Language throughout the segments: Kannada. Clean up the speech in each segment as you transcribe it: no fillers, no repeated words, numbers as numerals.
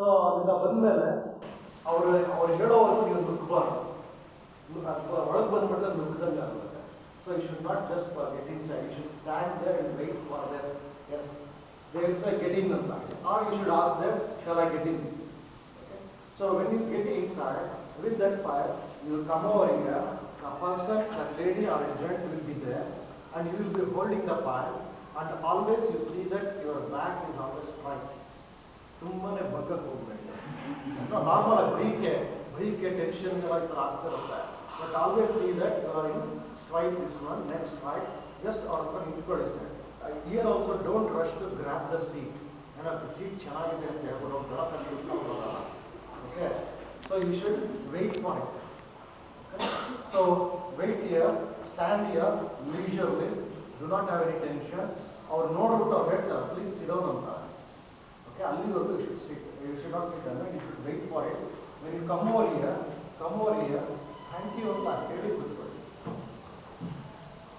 ಸೊ ಅದರಿಂದ ಬಂದಮೇಲೆ ಅವ್ರು ಹೇಳೋವರೆಗೂ ನೀವು ನುಗ್ಗಬಾರ್ದು. ಒಳಗೆ ಬಂದ್ಬಿಟ್ರೆ ನುಗ್ಗದಂಗೆ ಆಗುತ್ತೆ. So you should not just get inside, you should stand there and wait for there as they will say get in ಅಂತ, or you should ask them shall I get in. Okay, so when you get inside with that fire, you will come over here, a person, a lady or a gent will be there, and you will be holding the fire, and always you see that your back is always straight. ತುಂಬಾನೇ ಬಗ್ಗಕ್ಕೆ ಹೋಗ್ಬೇಡಿ. ನಾರ್ಮಲ್ ಬ್ರೀಕೆ ಟೆನ್ಷನ್ ಎಲ್ಲ ಈ ಥರ ಆಗ್ತಿರುತ್ತೆ. But always see that you are in straight this one, next straight, just ಅವ್ರ ನಿಂತ್ಕೊಳ್ಳಿ sir. Here also don't rush to grab the seat. The seat ಚೆನ್ನಾಗಿದೆ ಅಂತ ಹೇಳ್ಬಿಟ್ಟು ಗಡಪಲ್ಲಿ ಇಟ್ಕೊಳ್ಳೋಲ್ಲ. Okay, so you should wait for it. Okay, so wait here, stand here leisurely, do not have any tension. ಅವ್ರು ನೋಡ್ಬಿಟ್ಟು ಅವ್ರು ಹೇಳ್ತಾರೆ ಪ್ಲೀಸ್ sit down ಅಂತ. Okay, ಅಲ್ಲಿವರೆಗೂ you should sit. You should not sit alone, you should wait for it. When you come over here, thank you ಅಂತ ಹೇಳಿ ಕೂತ್ಕೊಳ್ಳಿ.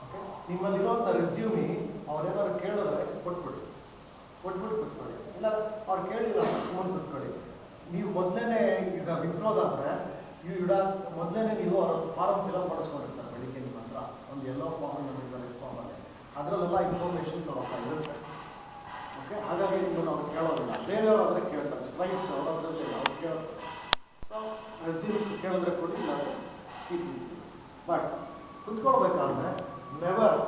Okay, ನಿಮ್ಮಲ್ಲಿರುವಂಥ ರೆಸ್ಯೂಮಿ ಅವ್ರೇನಾದ್ರು ಕೇಳಿದ್ರೆ ಕೊಟ್ಬಿಡಿ ಕೂತ್ಕೊಳ್ಳಿ. ಇಲ್ಲ ಅವ್ರು ಕೇಳಿಲ್ಲ ಸುಮ್ಮನೆ ಕೂತ್ಕೊಳ್ಳಿ. ನೀವು ಮೊದಲೇ ಈಗ ವಿತ್ರೋದಾದ್ರೆ ಮೊದಲೇ ನೀವು ಅವ್ರ ಫಾರಮ್ ಫಿಲಪ್ ಮಾಡಿಸ್ಕೊಂಡಿರ್ತಾರೆ ಬೆಳಿಗ್ಗೆ ನಿಮ್ಮ ಹತ್ರ ಒಂದು ಎಲ್ಲೋ ಫಾರ್ಮ್ ಫಾರ್ಮಲ್ಲಿ, ಅದರಲ್ಲೆಲ್ಲ ಇನ್ಫಾರ್ಮೇಷನ್ಸ್ ಅವ್ರ ಹತ್ರ ಇರುತ್ತೆ. ಓಕೆ, ಹಾಗಾಗಿ ನೀವು ಅವ್ರು ಕೇಳೋದಿಲ್ಲ. ಬೇರೆಯವ್ರು ಆದರೆ ಕೇಳ್ತಾರೆ, ಸ್ಟ್ರೈಟ್ಸ್ ಅವರದ್ರಲ್ಲಿ ಅವ್ರು ಕೇಳ್ತಾರೆ. ಸೊ ರೆಸ್ಯೂಮ್ ಕೇಳಿದ್ರೆ ಕೊಡಿ, ಇಲ್ಲ ಬಟ್ ಕುತ್ಕೊಳ್ಬೇಕಾದ್ರೆ never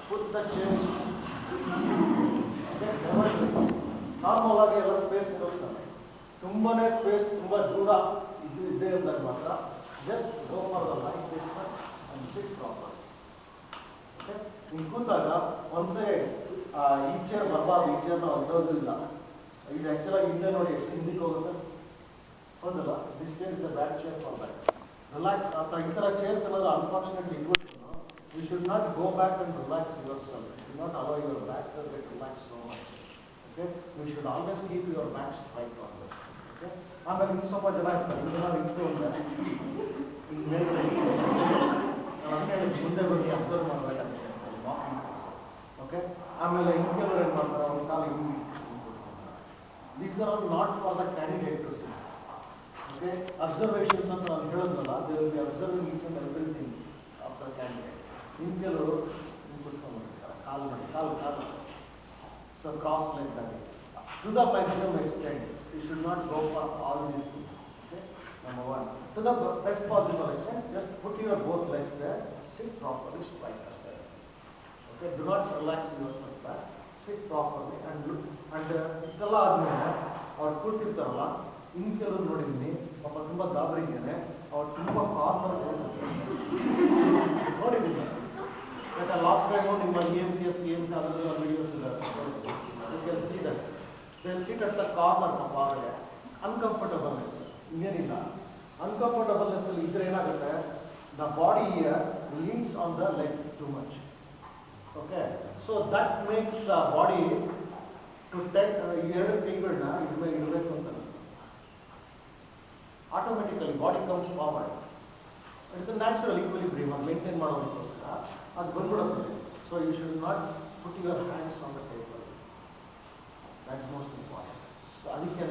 put the change. Normal ಆಗಿ ಎಲ್ಲ ಸ್ಪೇಸ್ ಇರುತ್ತೆ, ತುಂಬಾನೇ ಸ್ಪೇಸ್, ತುಂಬ ದೂರ ಇದ್ದೇ ಇದ್ದಾಗ ಮಾತ್ರ just go for the light this one and sit proper. Okay, ನೀವು ಕೂತಾಗ ಒಂದ್ಸೇ ಈ ಚೇರ್ ಬರಬಾರ್ದು, ಈ ಚೇರ್ ನಾವು ಇರೋದಿಲ್ಲ. ಇದು ಆ್ಯಕ್ಚುಲಾಗಿ ಹಿಂದೆ ನೋಡಿ ಎಷ್ಟು ಹಿಂದಕ್ಕೆ ಹೋಗುತ್ತೆ, ಹೌದಲ್ಲ? This chair is a bad chair for that. Relax ಅಥವಾ ಈ ಥರ ಚೇರ್ಸ್ ಎಲ್ಲ ಅನ್ಫಾರ್ಚುನೇಟ್ಲಿ ಇಟ್ಬಿಟ್ಟು you should not go back and relax yourself. You should not allow your back to get relaxed so much. Okay, you should always keep your back straight on it. Okay, ಆಮೇಲೆ ಇನ್ನು ಸ್ವಲ್ಪ ಜನ ಇರ್ತಾರೆ, ಇದನ್ನ ಇಟ್ಕೊಂಡ್ರೆ ಈಗ ಮೇಲೆ ಮುಂದೆ ಬಗ್ಗೆ ಅಬ್ಸರ್ವ್ ಮಾಡಬೇಕಾಗುತ್ತೆ ವಾಕಿಂಗ್. ಓಕೆ, ಆಮೇಲೆ ಇನ್ನು ಕೆಲವರು ಏನು ಮಾಡ್ತಾರೆ, ಅವ್ರ ಕಾಲು ಹಿಂಗೆ. These are all not for the candidate to see. Okay, observations ಅಂತ ನಾನು ಹೇಳೋದ್ರಲ್ಲ, they will be observing each and everything of the candidate. ಇನ್ನು ಕೆಲವರು ಕೂತ್ಕೊಂಡ್ಬಿಡ್ತಾರೆ, ಕಾಲು so cross like that. To the maximum extent you should not go for all these things. Okay, number one, to the best possible extent just put your both legs there, sit properly, straight ಅಷ್ಟೇ. Okay, do not relax your self back, sit properly and ಇಷ್ಟೆಲ್ಲ ಆದಮೇಲೆ ಅವ್ರು ಕೂತಿರ್ತಾರಲ್ಲ, ಇನ್ನು ಕೆಲವರು ನೋಡಿದ್ದೀನಿ ಪಾಪ ತುಂಬ ಗಾಬರಿಗೇನೆ ಅವ್ರು ತುಂಬ ಕಾರ್ನರ್ ನೋಡಿದ್ದೀನಿ. ಯಾಕಂದ್ರೆ ಲಾಸ್ಟ್ ಟೈಮು ನಿಮ್ಮ EMCS ಅದರಲ್ಲಿ ವಿಡಿಯೋಸ್ ಇದೆ, see that they sit at the corner ಪಾಪ. ಅವರಿಗೆ ಅನ್ಕಂಫರ್ಟಬಲ್ನೆಸ್ ಇನ್ನೇನಿಲ್ಲ. ಅನ್ಕಂಫರ್ಟಬಲ್ನೆಸ್ ಅಲ್ಲಿ ಇದ್ರೆ ಏನಾಗುತ್ತೆ, the body leans on the leg too much. Okay, so that makes the body to take ಎರಡು ಕೈಗಳನ್ನ ಇದ್ರ ಮೇಲೆ ಇಡಬೇಕು ಅಂತ ಅನಿಸ್ತದೆ. Automatically body comes forward. It's a natural equilibrium ಅದು ಮೇಂಟೈನ್ ಮಾಡೋದಕ್ಕೋಸ್ಕರ ಅದು ಬಂದ್ಬಿಡುತ್ತದೆ. So you should not put your hands on the table, that is most important. So ಅದಕ್ಕೆ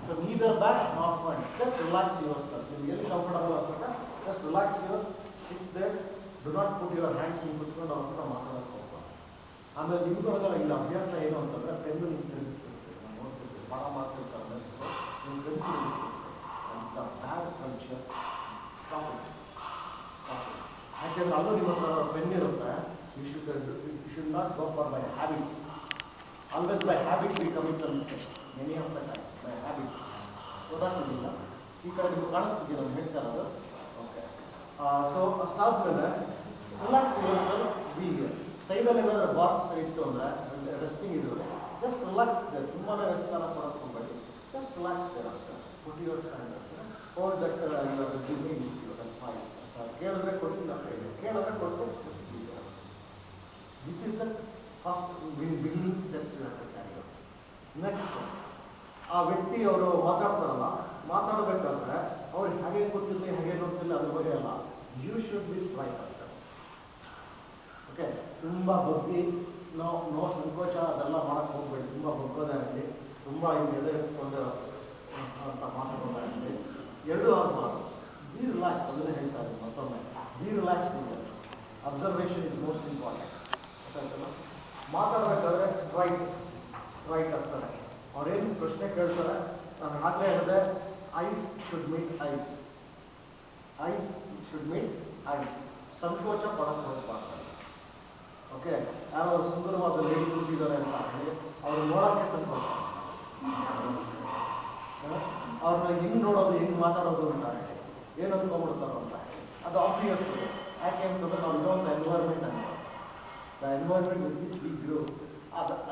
so neither back not front, just relax yourself. ನಿಮ್ಗೆ ಎಲ್ಲಿ ಕಂಫರ್ಟಬಲ್ ಅನ್ಸುತ್ತೆ just relax your sit there, do not put your hands ನೀವು ಕುತ್ಕೊಂಡು ಅವ್ರ ಹತ್ರ ಮಾತಾಡೋಕ್ಕೆ ಹೋಗ್ಬಾರ್ದು. ಆಮೇಲೆ ನಿಮ್ಗೊಳಗಲ್ಲ ಇಲ್ಲಿ ಅಭ್ಯಾಸ ಏನು ಅಂತಂದರೆ ಪೆನ್ನು ನೀವು ತಿರುಗಿಸ್ತಿರ್ತೀವಿ, ನಾವು ನೋಡ್ತಿರ್ತೀವಿ ಭಾಳ ಮಾತಾಡ್ತಾರೆ ಮೆಸ್ಸು, ನೀವು pen ತಿರುಗಿಸ್ತಿರ್ತೀವಿ. The bad culture, stop it. ಯಾಕೆಂದ್ರೆ ಅಲ್ಲೂ ನಿಮ್ಮ ಹತ್ರ ಪೆನ್ ಇರುತ್ತೆ, you should not go for by habit. Always by habit we commit the mistake. Many of the times by habit. ಗೊತ್ತಾಗ್ತಿಲ್ಲ, ಈ ಕಡೆ ನೀವು ಕಾಣಿಸ್ತಿದ್ದೀರ ನಾನು ಹೇಳ್ತಾ ಇರೋದು. ಓಕೆ, ಸೊ ಅಷ್ಟಾದ್ಮೇಲೆ ರಿಲ್ಯಾಕ್ಸ್ ಯುವರ್ ಬಿ ಸೈಡಲ್ಲಿ ಏನಾದರೂ ಬಾಕ್ಸ್ ಇತ್ತು ಅಂದರೆ ರೆಸ್ಟಿಂಗ್ ಇದ್ರೆ ಜಸ್ಟ್ ರಿಲ್ಯಾಕ್ಸ್ ಇದೆ. ತುಂಬಾ ರೆಸ್ಟ್ ಎಲ್ಲ ಕೊಡೋಕ್ಕೆ ಹೋಗಬೇಡಿ, ಜಸ್ಟ್ ರಿಲ್ಯಾಕ್ಸ್ ಇದೆ ಅಷ್ಟೇ. ಪುಟ್ ಯುವರ್ ಸ್ಟ್ಯಾಂಡ್ ಅಷ್ಟೇ. Or that your resuming your file ಅಷ್ಟೇ. ಕೇಳಿದ್ರೆ ಕೊಟ್ಟಿಲ್ಲ, ಕೇಳಿದ್ರೆ ಕೊಟ್ಟು ಜಸ್ಟ್ ಅಷ್ಟೇ. This is the first beginning steps you have to carry out. Next, ಆ ವ್ಯಕ್ತಿ ಅವರು ಮಾತಾಡ್ತಾರಲ್ಲ, ಮಾತಾಡಬೇಕಾದ್ರೆ ಅವ್ರು ಹಾಗೆ ಗೊತ್ತಿರಲಿ ಹಾಗೆ ಗೊತ್ತಿಲ್ಲ ಅದ್ರ ಬಗ್ಗೆ ಅಲ್ಲ, ಯು ಶುಡ್ ಬಿ ಸ್ಟ್ರೈಟ್ ಅಷ್ಟೇ. ಓಕೆ, ತುಂಬ ಬಗ್ಗಿ ನೋ ಸಂಕೋಚ ಅದೆಲ್ಲ ಮಾಡೋಕ್ಕೆ ಹೋಗ್ಬೇಡಿ. ತುಂಬ ಬಗ್ಗೋದಾಗಲಿ ತುಂಬ ಎದೆ ಎತ್ಕೊಂಡು ಅಂತ ಮಾತಾಡೋದಾಗಿದೆ. ಎರಡೂ ಆಗಬಾರ್ದು. ಬಿ ರಿಲ್ಯಾಕ್ಸ್, ಅದನ್ನೇ ಹೇಳ್ತಾ ಇದ್ದೀನಿ ಮತ್ತೊಮ್ಮೆ. ಬಿ ರಿಲ್ಯಾಕ್ಸ್ ನಿಮಗೆ. Observation is most important. ಗೊತ್ತಾಯ್ತಲ್ಲ? ಮಾತಾಡಬೇಕಾದ್ರೆ ಸ್ಟ್ರೈಟ್ ಅಷ್ಟೇ. ಅವ್ರೇನು ಪ್ರಶ್ನೆ ಕೇಳ್ತಾರೆ, ನಾನು ಆಗಲೇ ಹೇಳಿದೆ, ice should meet ice. Ice should meet ice. ಸಂಕೋಚ ಪಡಕ್ಕೆ ಹೋಗ್ಬಾರ್ದು. ಓಕೆ, ಯಾರೋ ಸುಂದರವಾದ ಲೇಡಿ ಕೂತಿದ್ದಾರೆ ಅಂತ ಹೇಳಿ ಅವ್ರು ನೋಡೋಕ್ಕೆ ಸಂಕೋಚ. ಅವ್ರನ್ನ ಹೆಂಗೆ ನೋಡೋದು, ಹೆಂಗೆ ಮಾತಾಡೋದು ಅಂತ ಹೇಳಿ ಏನು ಅಂದ್ಕೊಂಡ್ಬಿಡ್ತಾರೋ ಅಂತ ಹೇಳಿ ಅದು ಆಬ್ವಿಯಸ್. ಯಾಕೆ ಅಂತಂದ್ರೆ ನಾವು ಇನ್ನೊಂದು ಎನ್ವೈರ್ಮೆಂಟ್ ಅಂತ, the environment with which we grow,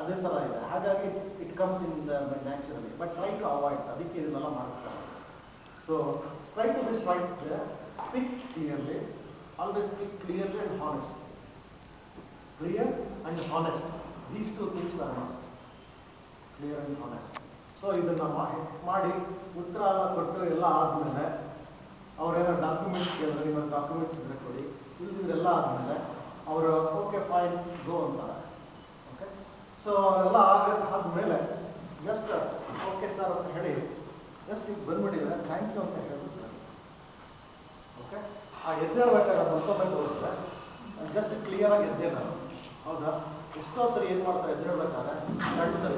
ಅದೇ ಥರ ಇದೆ. ಹಾಗಾಗಿ it comes in the naturally. But try to avoid, ಅದಕ್ಕೆ ಇದನ್ನೆಲ್ಲ ಮಾಡ್ತಾರೆ. So try to be straight, speak clearly, always speak clearly and honest. Clear and honest. These two things are must. Clear and honest. So ಇದನ್ನು ಮಾಡಿ ಉತ್ತರ ಎಲ್ಲ ಕೊಟ್ಟು ಎಲ್ಲ ಆದಮೇಲೆ ಅವರೇನೋ ಡಾಕ್ಯುಮೆಂಟ್ಸ್ ಕೇಳಿದ್ರೆ, ನಿಮ್ಮ ಡಾಕ್ಯುಮೆಂಟ್ಸ್ ಇದ್ರೆ ಕೊಡಿ, ಇದೆಲ್ಲ ಆದಮೇಲೆ ಅವರು ಓಕೆ ಫೈನ್ ಗೋ ಅಂತಾರೆ. ಓಕೆ, ಸೊ ಅವರೆಲ್ಲ ಆದಮೇಲೆ ಜಸ್ಟ್ ಓಕೆ ಸರ್ ಅಂತ ಹೇಳಿ ಜಸ್ಟ್ ಈಗ ಬಂದ್ಬಿಟ್ಟಿದ್ರೆ ಥ್ಯಾಂಕ್ ಯು ಅಂತ ಹೇಳ್ಬಿಡ್ತಾರೆ. ಓಕೆ, ಆ ಎದ್ದೇಳ್ಬೇಕಾದ್ರೆ ಮತ್ತೊಮ್ಮೆ ತೋರಿಸಿದ್ರೆ ಜಸ್ಟ್ ಕ್ಲಿಯರಾಗಿ ಎದ್ದೆ ನಾನು. ಹೌದಾ? ಎಷ್ಟೋ ಸರಿ ಏನು ಮಾಡ್ತಾರೆ ಎದ್ದೇಳ್ಬೇಕಾದ್ರೆ ಎರಡು ಸರಿ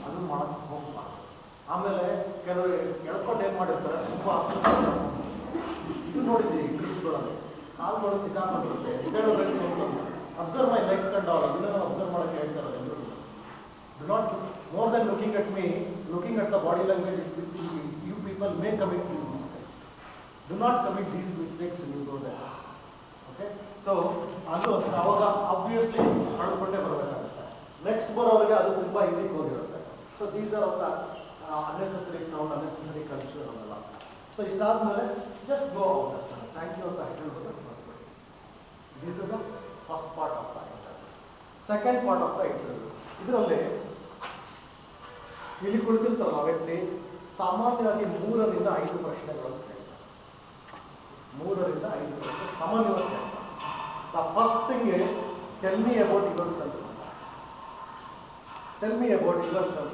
ಅದನ್ನು ಮಾಡೋಕ್ಕೆ ಹೋಗ್ಬಾರ್ದು. ಆಮೇಲೆ ಕೆಲವರು ಎಳ್ಕೊಂಡು ಏನು ಮಾಡಿರ್ತಾರೆ, ತುಂಬ ಇದು ನೋಡಿದ್ದೀವಿ ಇಂಗ್ಲೀಷ್ಗಳಲ್ಲಿ ಕಾಲುಗಳು ಸಿಕ್ಕಾಕೊಂಡಿರುತ್ತೆ. ಎದ್ದೇಳಬೇಕು, observe my legs and all, ಇದನ್ನು ಅಬ್ಸರ್ವ್ ಮಾಡೋಕ್ಕೆ ಹೇಳ್ತಾರೆ ಎಲ್ಲರೂ. Do not more than looking at me, looking at the body language. You people may commit these mistakes. Do not commit these mistakes you go there. Okay, so ಅದು ಅಷ್ಟೇ. ಅವಾಗ ಆಬ್ವಿಯಸ್ಲಿ ಕಳ್ಕೊಂಡೇ ಬರಬೇಕಾಗುತ್ತೆ. ನೆಕ್ಸ್ಟ್ ಬರೋರಿಗೆ ಅದು ತುಂಬ ಇದಕ್ಕೆ ಹೋಗಿರುತ್ತೆ. So these are of the unnecessary sound, unnecessary culture ಅವೆಲ್ಲ. ಸೊ ಇಷ್ಟಾದ್ಮೇಲೆ ಜಸ್ಟ್ ಗೋ ಔಟ್ ಅಷ್ಟೇ. ಥ್ಯಾಂಕ್ ಯು ಅಂತ ಹೇಳ್ಬಿಟ್ಟು ಬರ್ತೀವಿ. This is the first part of the interview. Second part of the interview, ಇದರಲ್ಲಿ ಇಲ್ಲಿ ಕುಳಿತಿರ್ತಾರಲ್ಲ ವ್ಯಕ್ತಿ, ಸಾಮಾನ್ಯವಾಗಿ 3 ರಿಂದ 5 ಪ್ರಶ್ನೆಗಳನ್ನು ಕೇಳ್ತಾರೆ. 3 ರಿಂದ 5 ಪ್ರಶ್ನೆ ಸಾಮಾನ್ಯವಾಗಿ ಕೇಳ್ತಾರೆ. The first thing is, tell me about yourself. Tell me about yourself.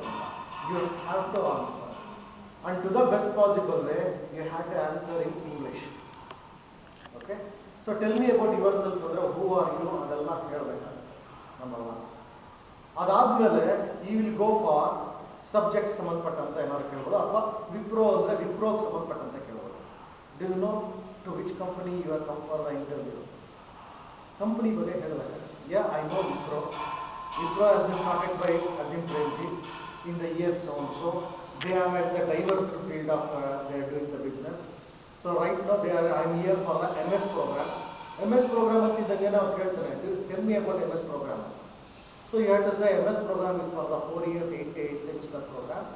You have to answer. And to the best possible way, you have to answer in English. Okay? So tell me about yourself. Who are you? ಅದೆಲ್ಲ ಹೇಳಬೇಕಾಗುತ್ತೆ. ನಂಬರ್ 1. ಅದಾದ್ಮೇಲೆ you will go for subject ಸಂಬಂಧಪಟ್ಟಂತ ಏನಾದ್ರು ಕೇಳ್ಬೋದು, ಅಥವಾ ವಿಪ್ರೋ ಅಂದರೆ ವಿಪ್ರೋಗೆ ಸಂಬಂಧಪಟ್ಟಂತೆ ಕೇಳ್ಬೋದು. Do you know to which company you are come for the interview? Company ಬಗ್ಗೆ ಹೇಳಬೇಕು. Yeah, I know Wipro. Wipro has been started by Azim Premji in the years also. They are at the diverse field of they are doing the business. So right now they are, I am here for the MS programme. MS programme ಅಂತಿದ್ದಂಗೆ ನಾವು ಕೇಳ್ತಾರೆ, tell me about MS programme. So you have to say MS programme is for the 4 years 8 semester program.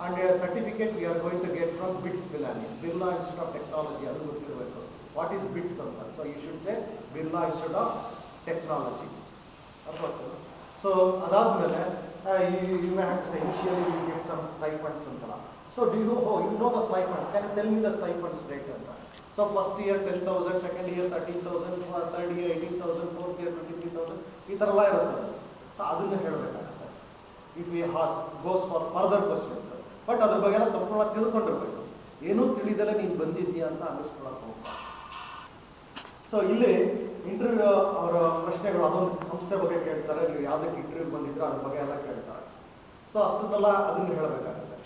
And a certificate we are going to get from BITS Bilani, Birla Institute of Technology. ಅದು ಗೊತ್ತಿರಬೇಕು. What is BITS ಅಂತ? So you should say Birla Institute of Technology. So ಅದಾದ್ಮೇಲೆ you may have to say initially you get some stipends ಅಂತಲ್ಲ. So do you know the stipends? Can you tell me the stipends rate ಅಂತ? So first year 10,000, second year 13,000, third year 18,000, fourth year 23,000, ಈ ಥರ ಎಲ್ಲ ಇರುತ್ತೆ. ಸೊ ಅದನ್ನು ಹೇಳಬೇಕಾಗುತ್ತೆ. If we ask, goes for further questions. But ಅದ್ರ ಬಗ್ಗೆ ಎಲ್ಲ ಸಂಪೂರ್ಣ ತಿಳ್ಕೊಂಡಿರ್ಬೇಕು. ಏನೂ ತಿಳಿದಲೇ ನೀನು ಬಂದಿದ್ದೀಯಾ ಅಂತ ಅನ್ನಿಸ್ಕೊಳಕ್ಕೆ ಹೋಗ್ಬಾರ್ದು. ಸೊ ಇಲ್ಲಿ ಇಂಟರ್ವ್ಯೂ ಅವರ ಪ್ರಶ್ನೆಗಳು ಅದೊಂದು ಸಂಸ್ಥೆ ಬಗ್ಗೆ ಕೇಳ್ತಾರೆ, ನೀವು ಯಾವುದಕ್ಕೆ ಇಂಟರ್ವ್ಯೂ ಬಂದಿದ್ರೆ ಅದ್ರ ಬಗ್ಗೆ ಎಲ್ಲ ಕೇಳ್ತಾರೆ. ಸೊ ಅಷ್ಟನ್ನೆಲ್ಲ ಅದನ್ನು ಹೇಳಬೇಕಾಗುತ್ತೆ.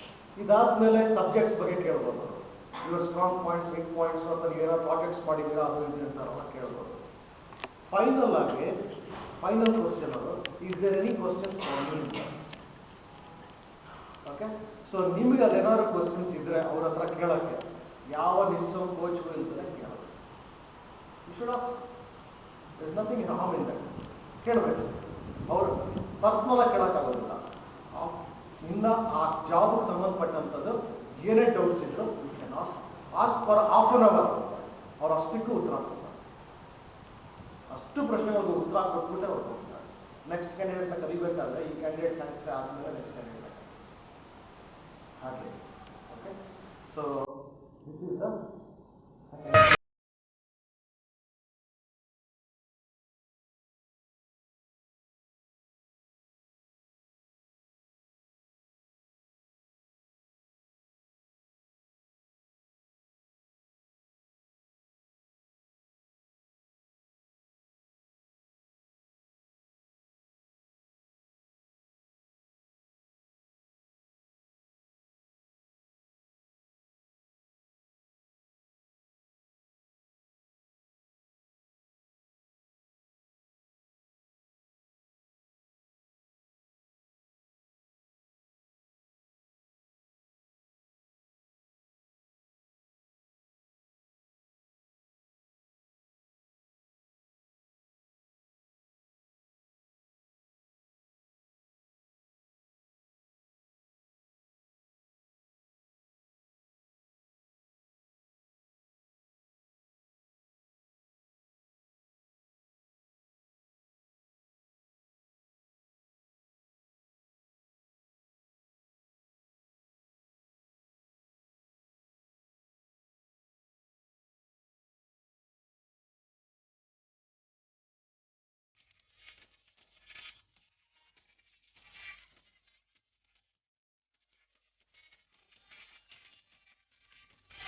ಇದಾದ್ಮೇಲೆ ಸಬ್ಜೆಕ್ಟ್ಸ್ ಬಗ್ಗೆ ಕೇಳ್ಬೋದು. Your strong points, weak points, ಅಥವಾ ನೀವು ಏನೋ ಪ್ರಾಜೆಕ್ಟ್ಸ್ ಮಾಡಿದ್ದೀರಾ ಅದು ಇದು ಅಂತಾರಲ್ಲ ಕೇಳ್ಬೋದು. ಫೈನಲ್ ಆಗಿ ಫೈನಲ್ ಕ್ವಶನ್ ಅವರು, is there any questions for me? Okay, so ನಿಮಗೆ ಅದೇನಾದ್ರು ಕ್ವಶನ್ಸ್ ಇದ್ರೆ ಅವ್ರ ಹತ್ರ ಕೇಳೋಕ್ಕೆ ಯಾವ ನಿಸ್ಸಂಕೋಚವೂ ಇಲ್ಲದೆ ಕೇಳೋದು. You should ask. There is nothing in harm in that. ಕೇಳಬೇಕು. ಅವರು ಪರ್ಸ್ನಲ್ ಆಗಿ ಕೇಳೋಕ್ಕಾಗೋದಿಲ್ಲ. ಇನ್ನು ಆ ಜಾಬ್ಗೆ ಸಂಬಂಧಪಟ್ಟಂಥದ್ದು ಏನೇ ಡೌಟ್ಸ್ ಇದ್ರು you can ask for half an hour. ಅವ್ರು ಅಷ್ಟಕ್ಕೂ ಉತ್ತರ ಕೊಡ್ತಾರೆ. ಅಷ್ಟು ಪ್ರಶ್ನೆಗಳಿಗೂ ಉತ್ತರ ಕೊಟ್ಬಿಟ್ಟೆ ಅವ್ರು ಹೋಗ್ತಾರೆ. ನೆಕ್ಸ್ಟ್ ಕ್ಯಾಂಡಿಡೇಟ್ನ ಕಲಿಬೇಕಾದ್ರೆ ಈ ಕ್ಯಾಂಡಿಡೇಟ್ ಸ್ಯಾಟಿಸ್ಫೈ ಆದಮೇಲೆ ನೆಕ್ಸ್ಟ್ ಕ್ಯಾಂಡಿಡೇಟ್ ಹಾಗೆ. Okay, so this is the